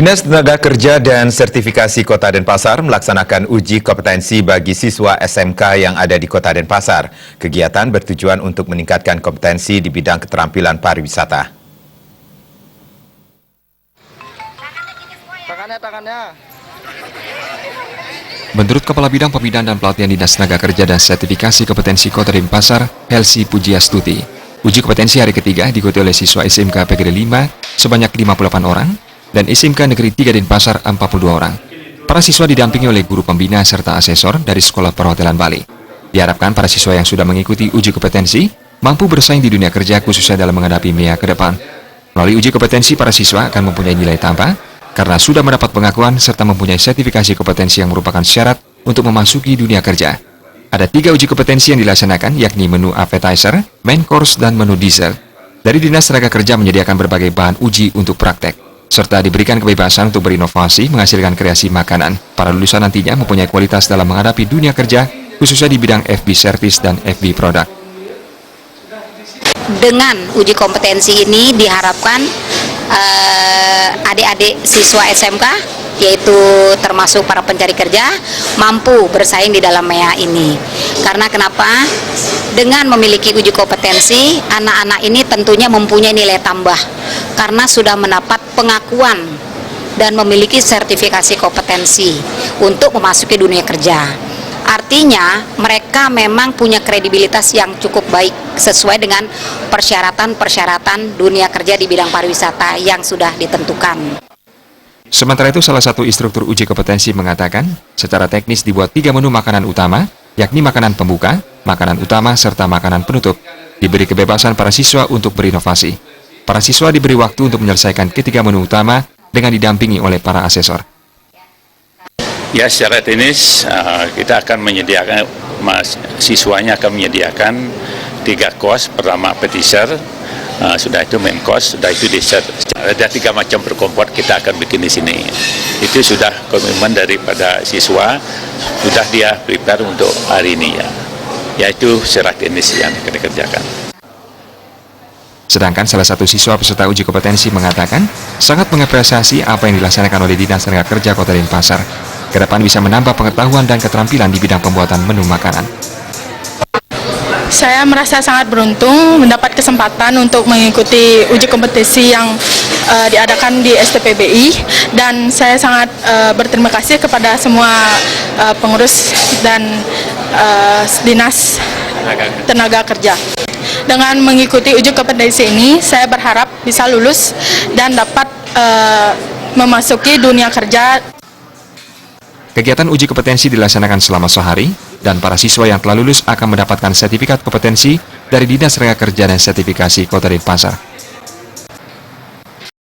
Dinas Tenaga Kerja dan Sertifikasi Kota Denpasar melaksanakan uji kompetensi bagi siswa SMK yang ada di Kota Denpasar. Kegiatan bertujuan untuk meningkatkan kompetensi di bidang keterampilan pariwisata. Menurut Kepala Bidang Pembinaan dan Pelatihan Dinas Tenaga Kerja dan Sertifikasi Kompetensi Kota Denpasar, Helsi Pujiastuti, uji kompetensi hari ketiga diikuti oleh siswa SMK PGD 5 sebanyak 58 orang dan SMK Negeri 3 Denpasar 42 orang. Para siswa didampingi oleh guru pembina serta asesor dari Sekolah Perhotelan Bali. Diharapkan para siswa yang sudah mengikuti uji kompetensi mampu bersaing di dunia kerja khususnya dalam menghadapi MEA ke depan. Melalui uji kompetensi, para siswa akan mempunyai nilai tambah karena sudah mendapat pengakuan serta mempunyai sertifikasi kompetensi yang merupakan syarat untuk memasuki dunia kerja. Ada 3 uji kompetensi yang dilaksanakan, yakni menu appetizer, main course, dan menu dessert. Dari Dinas Tenaga Kerja menyediakan berbagai bahan uji untuk praktek, serta diberikan kebebasan untuk berinovasi menghasilkan kreasi makanan. Para lulusan nantinya mempunyai kualitas dalam menghadapi dunia kerja, khususnya di bidang FB Service dan FB Product. Dengan uji kompetensi ini diharapkan adik-adik siswa SMK, yaitu termasuk para pencari kerja, mampu bersaing di dalam MEA ini. Karena kenapa? Dengan memiliki uji kompetensi, anak-anak ini tentunya mempunyai nilai tambah karena sudah mendapat pengakuan dan memiliki sertifikasi kompetensi untuk memasuki dunia kerja. Artinya mereka memang punya kredibilitas yang cukup baik sesuai dengan persyaratan-persyaratan dunia kerja di bidang pariwisata yang sudah ditentukan. Sementara itu, salah satu instruktur uji kompetensi mengatakan, secara teknis dibuat 3 menu makanan utama, yakni makanan pembuka, makanan utama, serta makanan penutup. Diberi kebebasan para siswa untuk berinovasi. Para siswa diberi waktu untuk menyelesaikan ketiga menu utama dengan didampingi oleh para asesor. Ya, secara teknis kita akan menyediakan, siswanya akan menyediakan 3 course. Pertama appetizer, sudah itu main course, sudah itu dessert. Ada 3 macam perkompot kita akan bikin di sini. Itu sudah komitmen daripada siswa, sudah dia prepare untuk hari ini ya. Yaitu secara teknis yang akan dikerjakan. Sedangkan salah satu siswa peserta uji kompetensi mengatakan sangat mengapresiasi apa yang dilaksanakan oleh Dinas Tenaga Kerja Kota Denpasar. Ke depan bisa menambah pengetahuan dan keterampilan di bidang pembuatan menu makanan. Saya merasa sangat beruntung mendapat kesempatan untuk mengikuti uji kompetensi yang diadakan di STPBI, dan saya sangat berterima kasih kepada semua pengurus dan Dinas Tenaga Kerja. Dengan mengikuti uji kompetensi ini, saya berharap bisa lulus dan dapat memasuki dunia kerja. Kegiatan uji kompetensi dilaksanakan selama sehari, dan para siswa yang telah lulus akan mendapatkan sertifikat kompetensi dari Dinas Tenaga Kerja dan Sertifikasi Kota Denpasar.